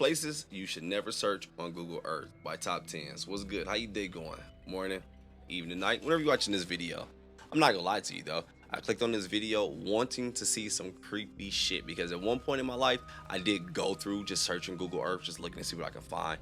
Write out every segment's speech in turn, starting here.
Places you should never search on Google Earth by Top 10s. What's good? How you day going? Morning, evening, night, whenever you're watching this video. I'm not gonna lie to you though. I clicked on this video wanting to see some creepy shit because at one point in my life, I did go through just searching Google Earth, just looking to see what I can find.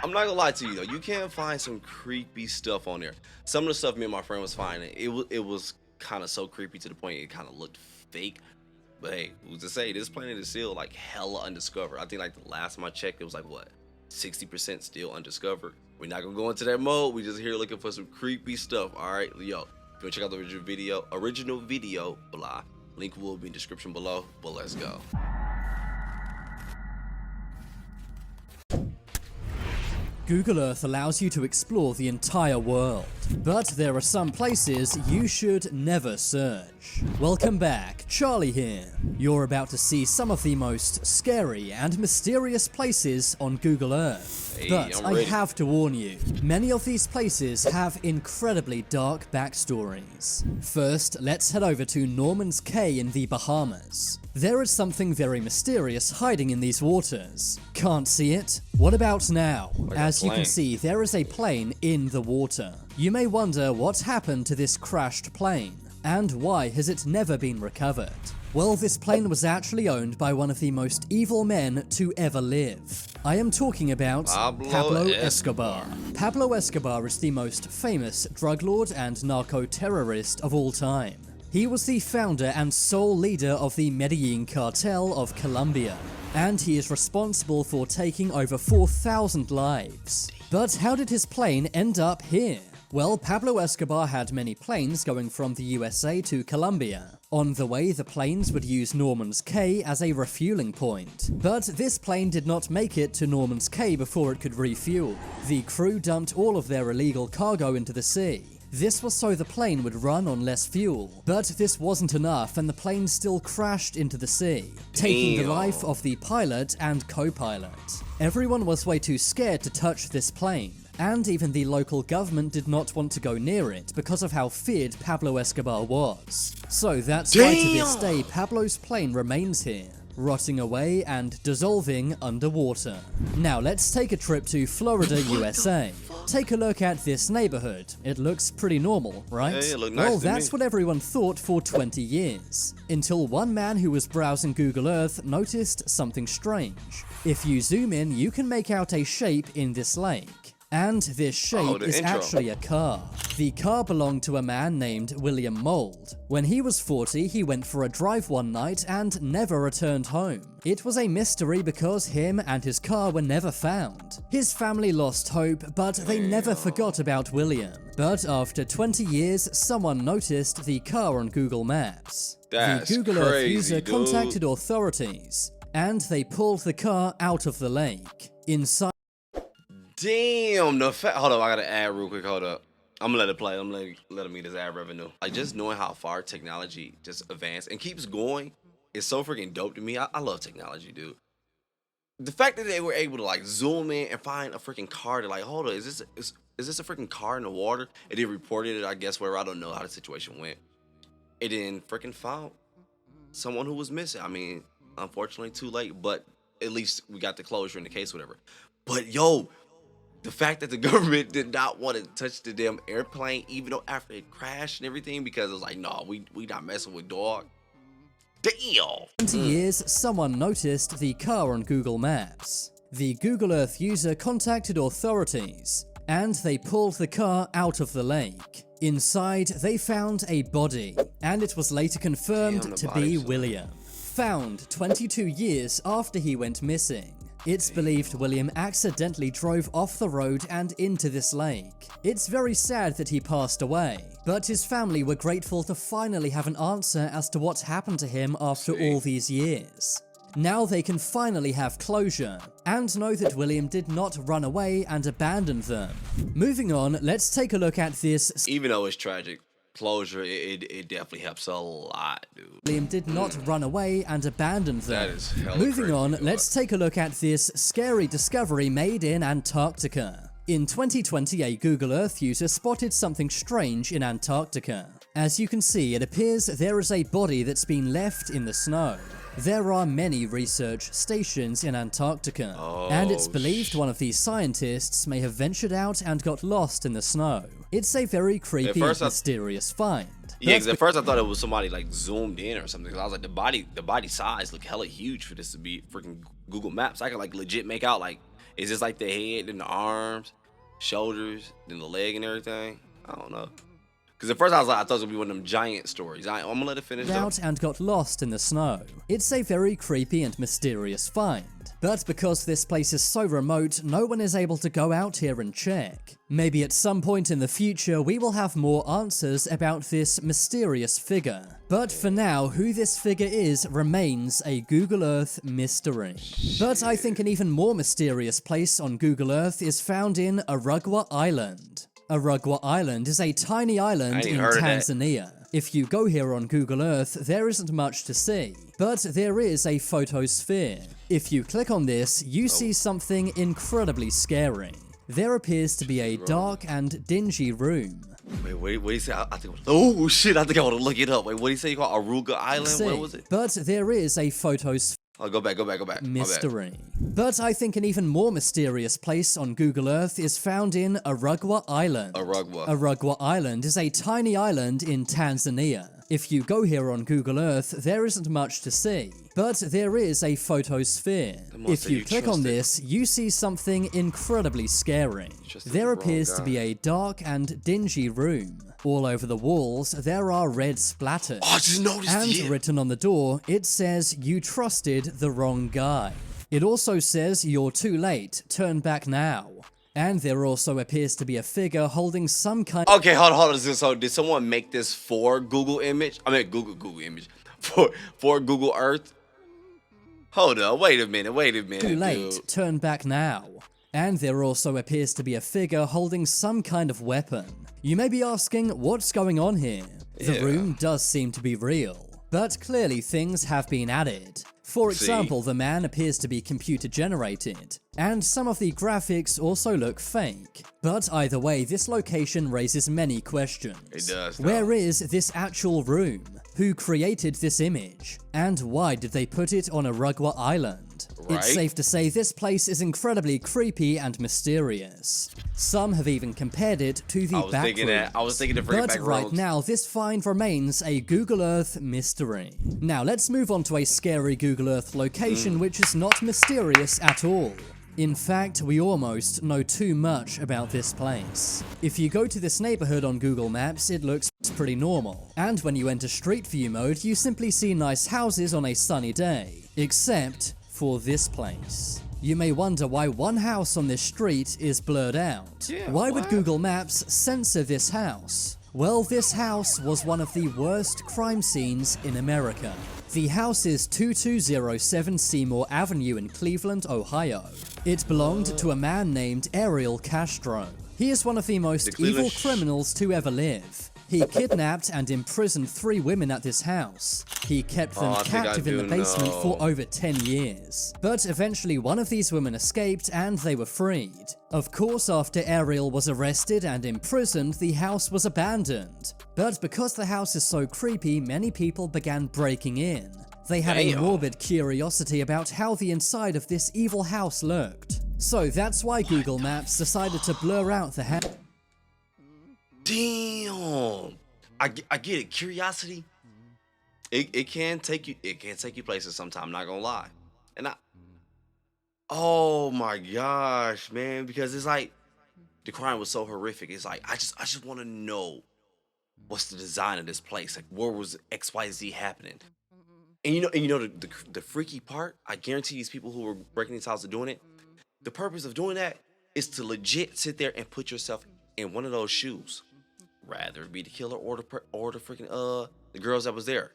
I'm not gonna lie to you though. You can find some creepy stuff on there. Some of the stuff me and my friend was finding, it was kind of so creepy to the point it kind of looked fake. But hey, who's to say this planet is still like hella undiscovered. I think like the last time I checked, it was like what, 60% still undiscovered. We're not gonna go into that mode. We just here looking for some creepy stuff. All right, yo, if you wanna check out the original video, blah, link will be in the description below. But let's go. Google Earth allows you to explore the entire world, but there are some places you should never search. Welcome back, Charlie here. You're about to see some of the most scary and mysterious places on Google Earth. Hey, but I ready. have to warn you, many of these places have incredibly dark backstories. First, let's head over to Norman's Cay in the Bahamas. There is something very mysterious hiding in these waters. Can't see it? What about now? As you can see, there is a plane in the water. You may wonder what happened to this crashed plane, and why has it never been recovered? Well, this plane was actually owned by one of the most evil men to ever live. I am talking about Pablo Escobar. Pablo Escobar is the most famous drug lord and narco-terrorist of all time. He was the founder and sole leader of the Medellin cartel of Colombia, and he is responsible for taking over 4,000 lives. But how did his plane end up here? Well, Pablo Escobar had many planes going from the USA to Colombia. On the way, the planes would use Norman's Cay as a refueling point. But this plane did not make it to Norman's Cay before it could refuel. The crew dumped all of their illegal cargo into the sea. This was so the plane would run on less fuel, but this wasn't enough and the plane still crashed into the sea, taking the life of the pilot and co-pilot. Everyone was way too scared to touch this plane, and even the local government did not want to go near it because of how feared Pablo Escobar was. So that's why to this day Pablo's plane remains here, rotting away and dissolving underwater. Now let's take a trip to Florida, USA. Take a look at this neighborhood. It looks pretty normal, right? Hey, it looked nice well, to that's me. what everyone thought for 20 years, until one man who was browsing Google Earth noticed something strange. If you zoom in, you can make out a shape in this lake. And this shape is actually a car. The car belonged to a man named William Mould. When he was 40, he went for a drive one night and never returned home. It was a mystery because him and his car were never found. His family lost hope, but they never forgot about William. But after 20 years, someone noticed the car on Google Maps. The Google Earth user contacted authorities, and they pulled the car out of the lake. Inside Damn, the fact. Hold up, I gotta add real quick. Hold up. I'm gonna let it play. I'm gonna let him get his ad revenue. Like, just knowing how far technology just advanced and keeps going is so freaking dope to me. I love technology, dude. The fact that they were able to like zoom in and find a freaking car to like, hold up, is this a freaking car in the water? And they reported it, I guess, wherever. I don't know how the situation went. It then freaking found someone who was missing. I mean, unfortunately, too late, but at least we got the closure in the case, whatever. But yo, the fact that the government did not want to touch the damn airplane, even though after it crashed and everything, because it was like, no, we not messing with dog. Damn. 20 years, someone noticed the car on Google Maps. The Google Earth user contacted authorities, and they pulled the car out of the lake. Inside, they found a body, and it was later confirmed to be William. Found 22 years after he went missing. It's believed William accidentally drove off the road and into this lake. It's very sad that he passed away, but his family were grateful to finally have an answer as to what happened to him after all these years. Now they can finally have closure, and know that William did not run away and abandon them. Moving on, let's take a look at this. Even though it's tragic, closure, it definitely helps a lot, dude. William did not run away and abandon them. That is hella Moving crazy, on, dude. let's take a look at this scary discovery made in Antarctica. In 2020, a Google Earth user spotted something strange in Antarctica. As you can see, it appears there is a body that's been left in the snow. There are many research stations in Antarctica, and it's believed one of these scientists may have ventured out and got lost in the snow. It's a very creepy and mysterious find. Yeah, because at first I thought it was somebody like zoomed in or something. I was like, the body size looked hella huge for this to be freaking Google Maps. I could like legit make out like, is this like the head and the arms, shoulders, then the leg and everything? I don't know. Because at first I thought it was gonna be one of them giant stories. I'm gonna let it finish out and got lost in the snow. It's a very creepy and mysterious find. But because this place is so remote, no one is able to go out here and check. Maybe at some point in the future we will have more answers about this mysterious figure. But for now, who this figure is remains a Google Earth mystery. But I think an even more mysterious place on Google Earth is found in Aragua Island. Aragua Island is a tiny island in Tanzania. If you go here on Google Earth, there isn't much to see, but there is a photosphere. If you click on this, you see something incredibly scary. There appears to be a dark and dingy room. Wait, what do you say? I think, oh shit, I think I want to look it up. Wait, what do you say you call Aragua Island? Where was it? But there is a photosphere. Oh, go back. Mystery. But I think an even more mysterious place on Google Earth is found in Aragua Island. Aragua Island is a tiny island in Tanzania. If you go here on Google Earth, there isn't much to see, but there is a photosphere. If you click on this, you see something incredibly scary. There appears to be a dark and dingy room. All over the walls, there are red splatters. Oh, I just noticed and written on the door, it says, "You trusted the wrong guy." It also says, "You're too late, turn back now." And there also appears to be a figure holding some kind Okay, hold on. So did someone make this for Google Image? I mean, Google Image. For Google Earth? Hold up, wait a minute, Too late, dude. Turn back now. And there also appears to be a figure holding some kind of weapon. You may be asking, what's going on here? The room does seem to be real, but clearly things have been added. For example, the man appears to be computer generated, and some of the graphics also look fake. But either way, this location raises many questions. It does. Where is this actual room? Who created this image? And why did they put it on Aragua Island? Right? It's safe to say this place is incredibly creepy and mysterious. Some have even compared it to the backrooms. I was thinking the freaking But backrooms. right now, this find remains a Google Earth mystery. Now let's move on to a scary Google Earth location which is not mysterious at all. In fact, we almost know too much about this place. If you go to this neighborhood on Google Maps, it looks pretty normal. And when you enter Street View mode, you simply see nice houses on a sunny day. Except for this place. You may wonder why one house on this street is blurred out. Why would Google Maps censor this house? Well, this house was one of the worst crime scenes in America. The house is 2207 Seymour Avenue in Cleveland, Ohio. It belonged to a man named Ariel Castro. He is one of the most evil criminals to ever live. He kidnapped and imprisoned 3 women at this house. He kept them captive in the basement for over 10 years. But eventually one of these women escaped and they were freed. Of course, after Ariel was arrested and imprisoned, the house was abandoned. But because the house is so creepy, many people began breaking in. They had a morbid curiosity about how the inside of this evil house looked. So that's why Google Maps decided to blur out the house. Damn, I get it. Curiosity, it can take you places sometimes. I'm not gonna lie, and oh my gosh, man, because it's like the crime was so horrific. It's like I just want to know what's the design of this place. Like, where was XYZ happening? And you know the freaky part. I guarantee these people who were breaking these houses doing it. The purpose of doing that is to legit sit there and put yourself in one of those shoes. Rather be the killer or the freaking the girls that was there.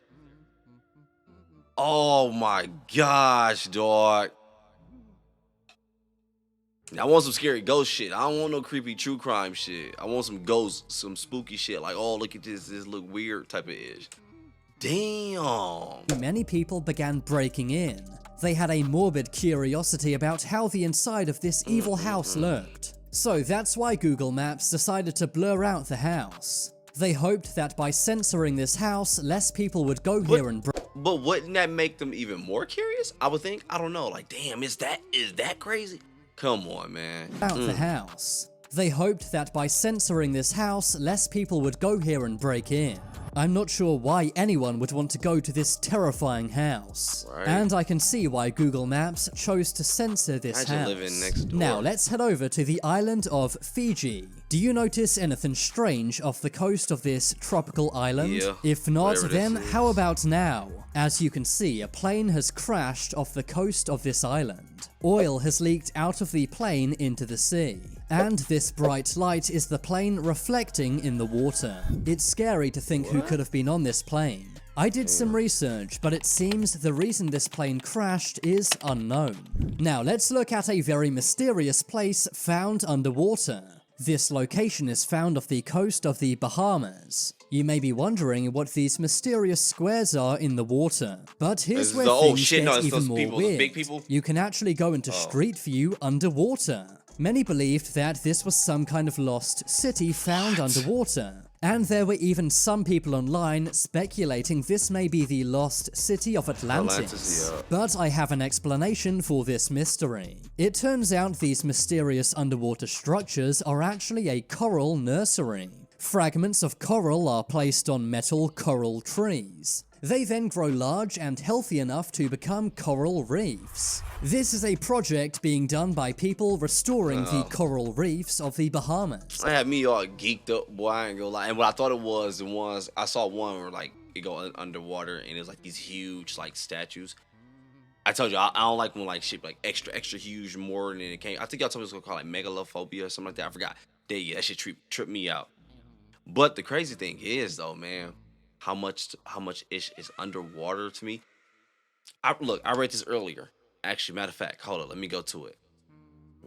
Oh my gosh, dog. I want some scary ghost shit. I don't want no creepy true crime shit. I want some ghosts, some spooky shit. Like, oh, look at this look weird type of ish. Damn. Many people began breaking in. They had a morbid curiosity about how the inside of this evil house looked. So that's why Google Maps decided to blur out the house. They hoped that by censoring this house, less people would go here and But wouldn't that make them even more curious? I would think. I don't know. Like, damn, is that crazy? Come on, man. About the house. They hoped that by censoring this house, less people would go here and break in. I'm not sure why anyone would want to go to this terrifying house. Right. And I can see why Google Maps chose to censor this house. Living next door. Now let's head over to the island of Fiji. Do you notice anything strange off the coast of this tropical island? Yeah, If not, then is. how about now? As you can see, a plane has crashed off the coast of this island. Oil has leaked out of the plane into the sea. And this bright light is the plane reflecting in the water. It's scary to think who could have been on this plane. I did some research, but it seems the reason this plane crashed is unknown. Now let's look at a very mysterious place found underwater. This location is found off the coast of the Bahamas. You may be wondering what these mysterious squares are in the water, but here's where things get even more weird. Big people? You can actually go into Street View underwater. Many believed that this was some kind of lost city found underwater, and there were even some people online speculating this may be the lost city of Atlantis. But I have an explanation for this mystery. It turns out these mysterious underwater structures are actually a coral nursery. Fragments of coral are placed on metal coral trees. They then grow large and healthy enough to become coral reefs. This is a project being done by people restoring the coral reefs of the Bahamas. I had me all geeked up, boy, I ain't gonna lie. And what I thought it was, the ones, I saw one where like it go underwater and it was like these huge like statues. I told you, I don't like when like shit like extra huge more than it came. I think y'all told me it was called like megalophobia or something like that. I forgot. That shit tripped me out. But the crazy thing is though, man, how much ish is underwater to me. I read this earlier. Actually, matter of fact, hold on, let me go to it.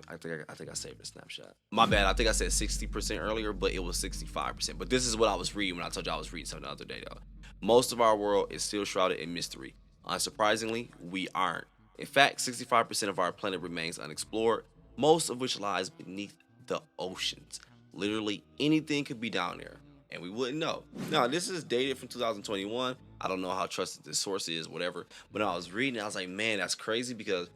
I think I saved a snapshot. My bad. I think I said 60% earlier, but it was 65%. But this is what I was reading when I told you I was reading something the other day, though. Most of our world is still shrouded in mystery. Unsurprisingly, we aren't. In fact, 65% of our planet remains unexplored, most of which lies beneath the oceans. Literally anything could be down there, and we wouldn't know. Now, this is dated from 2021. I don't know how trusted this source is, whatever. But when I was reading it, I was like, man, that's crazy, because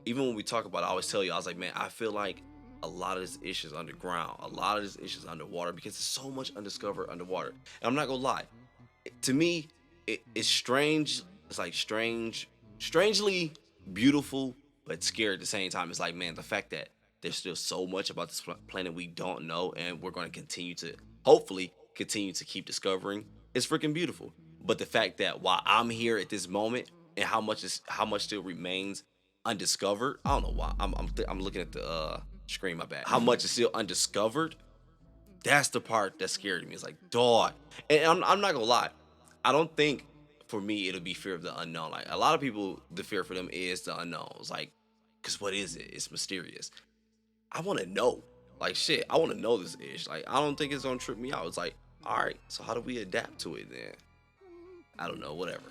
even when we talk about it, I always tell you, I was like, man, I feel like a lot of this issue is underground. A lot of this issue is underwater because there's so much undiscovered underwater. And I'm not gonna lie, to me, it's strange. It's like strangely beautiful, but scary at the same time. It's like, man, the fact that there's still so much about this planet we don't know, and we're going to hopefully continue to keep discovering. It's freaking beautiful. But the fact that while I'm here at this moment, and how much still remains undiscovered, I don't know why. I'm looking at the screen. My bad. How much is still undiscovered? That's the part that scared me. It's like, dog. And I'm not gonna lie. I don't think for me it'll be fear of the unknown. Like a lot of people, the fear for them is the unknown. It's like, cause what is it? It's mysterious. I want to know. Like shit, I want to know this ish. Like I don't think it's gonna trip me out. It's like, all right, so how do we adapt to it then? I don't know. Whatever.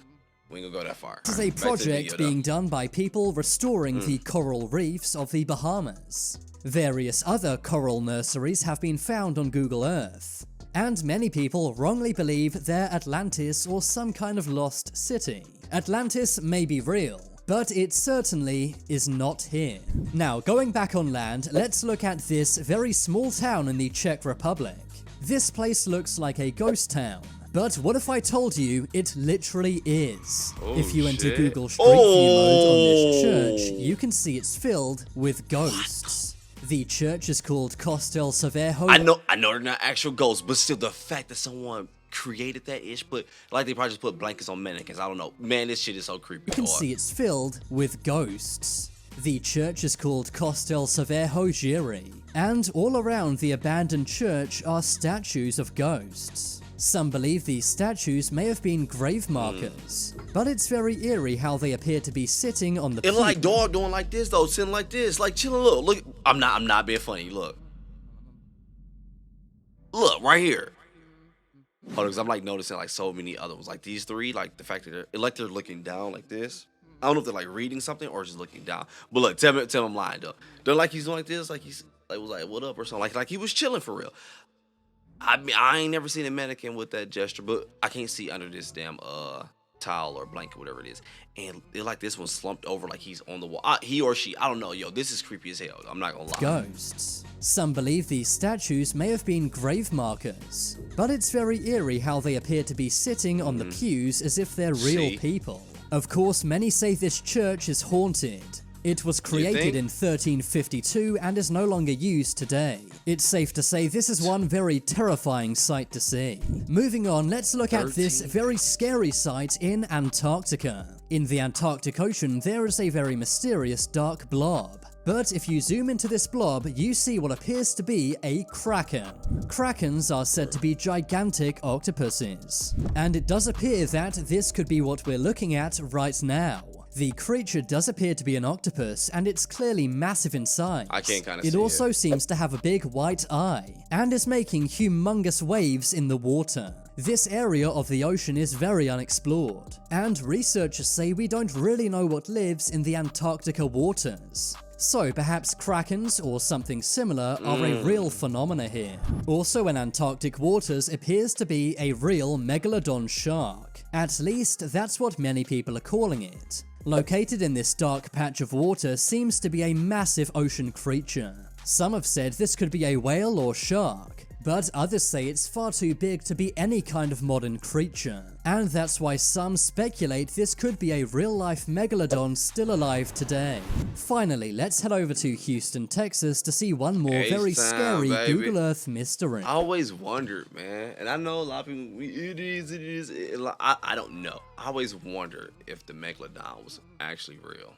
We ain't gonna go that far. This is a project being done by people restoring the coral reefs of the Bahamas. Various other coral nurseries have been found on Google Earth, and many people wrongly believe they're Atlantis or some kind of lost city. Atlantis may be real, but it certainly is not here. Now, going back on land, let's look at this very small town in the Czech Republic. This place looks like a ghost town. But what if I told you it literally is? If you enter Google Street View mode on this church, you can see it's filled with ghosts. The church is called Costel Cervejo. I know they're not actual ghosts, but still the fact that someone created that ish, but like they probably just put blankets on mannequins. I don't know. Man, this shit is so creepy. You can see it's filled with ghosts. The church is called Costel Cervejo Giri, and all around the abandoned church are statues of ghosts. Some believe these statues may have been grave markers, but it's very eerie how they appear to be sitting on the pew. It's like dog doing like this though, sitting like this, like chilling. Look, I'm not being funny. Look right here. Hold on, because I'm like noticing like so many other ones, like these three, like the fact that they're looking down like this. I don't know if they're like reading something or just looking down. But look, tell me I'm lying though. They're like he's doing like this, like he's like was like what up or something, like he was chilling for real. I mean, I ain't never seen a mannequin with that gesture, but I can't see under this damn towel or blanket, whatever it is, and it's like this one slumped over like he's on the wall. He or she, I don't know. Yo, this is creepy as hell. I'm not gonna lie. Ghosts. Some believe these statues may have been grave markers, but it's very eerie how they appear to be sitting on the pews as if they're real people. Of course, many say this church is haunted. It was created in 1352 and is no longer used today. It's safe to say this is one very terrifying sight to see. Moving on, let's look at this very scary sight in Antarctica. In the Antarctic Ocean, there is a very mysterious dark blob. But if you zoom into this blob, you see what appears to be a kraken. Krakens are said to be gigantic octopuses. And it does appear that this could be what we're looking at right now. The creature does appear to be an octopus, and it's clearly massive in size. I can kind of see it. It also seems to have a big white eye, and is making humongous waves in the water. This area of the ocean is very unexplored, and researchers say we don't really know what lives in the Antarctica waters. So perhaps krakens or something similar are a real phenomena here. Also in Antarctic waters appears to be a real megalodon shark. At least that's what many people are calling it. Located in this dark patch of water seems to be a massive ocean creature. Some have said this could be a whale or shark, but others say it's far too big to be any kind of modern creature. And that's why some speculate this could be a real-life megalodon still alive today. Finally, let's head over to Houston, Texas to see one more very scary Google Earth mystery. I always wondered, man, and I know a lot of people, it is, I don't know. I always wonder if the megalodon was actually real.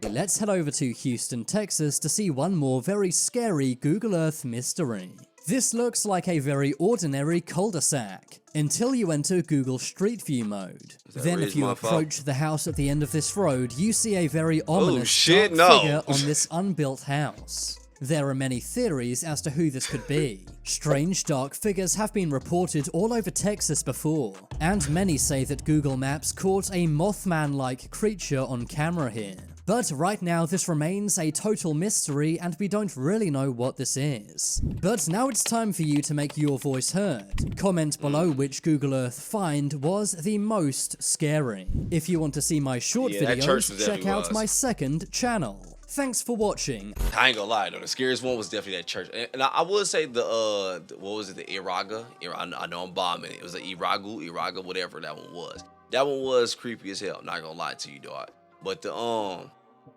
Let's head over to Houston, Texas to see one more very scary Google Earth mystery. This looks like a very ordinary cul-de-sac, until you enter Google Street View mode. Then if you approach the house at the end of this road, you see a very ominous dark figure on this unbuilt house. There are many theories as to who this could be. Strange dark figures have been reported all over Texas before, and many say that Google Maps caught a Mothman-like creature on camera here. But right now this remains a total mystery and we don't really know what this is. But now it's time for you to make your voice heard. Comment below which Google Earth find was the most scary. If you want to see my short videos, check out my second channel. Thanks for watching. I ain't gonna lie though, the scariest one was definitely that church. And I would say the what was it, the Iraga? I know I'm bombing it. It was the Iraga, whatever that one was. That one was creepy as hell. I'm not gonna lie to you, dog. But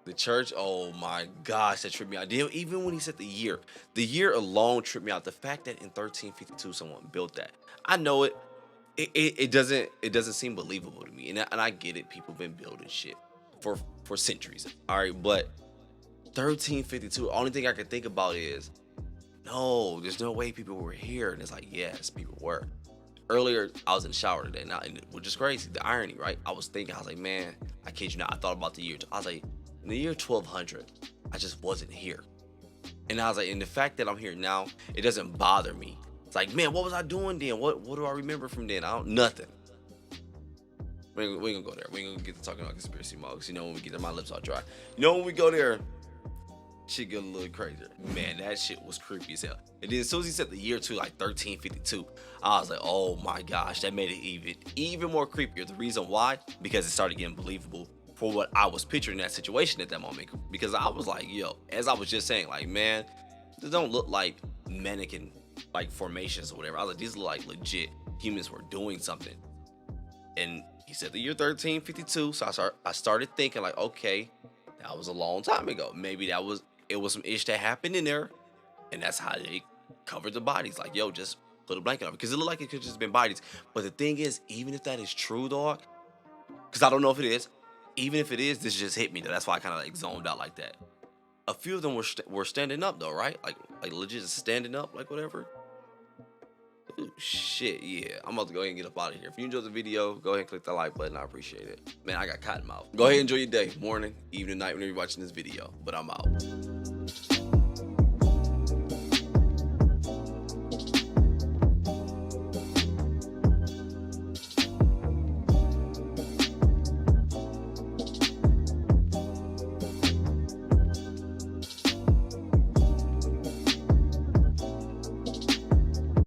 the church, oh my gosh, that tripped me out. Even when he said the year alone tripped me out. The fact that in 1352 someone built that, I know it doesn't seem believable to me. And I get it, people have been building shit for centuries. All right, but 1352, only thing I can think about is, no, there's no way people were here. And it's like, yes, people were. Earlier, I was in the shower today, which is crazy, the irony, right? I was like, man, I kid you not, I thought about the year. I was like, in the year 1200, I just wasn't here. And I was like, and the fact that I'm here now, it doesn't bother me. It's like, man, what was I doing then? What do I remember from then? Nothing. We ain't gonna go there. We ain't gonna get to talking about conspiracy mugs. You know, when we get there, my lips all dry. You know, when we go there, shit get a little crazier. Man, that shit was creepy as hell. And then as soon as he said the year to like 1352, I was like, oh my gosh, that made it even more creepier. The reason why, because it started getting believable for what I was picturing in that situation at that moment. Because I was like, yo, as I was just saying, like, man, these don't look like mannequin like formations or whatever. I was like, these look like legit humans were doing something. And he said the year 1352, so I started thinking like, okay, that was a long time ago. Maybe it was some ish that happened in there, and that's how they covered the bodies. Like, yo, just put a blanket on it, because it looked like it could just been bodies. But the thing is, even if that is true, dog, because I don't know if it is, even if it is, this just hit me though. That's why I kind of like zoned out like that. A few of them were standing up though, right? Like legit standing up, like whatever. Ooh, shit, yeah. I'm about to go ahead and get up out of here. If you enjoyed the video, go ahead and click that like button. I appreciate it. Man, I got cotton mouth. Go ahead and enjoy your day, morning, evening, night, whenever you're watching this video. But I'm out.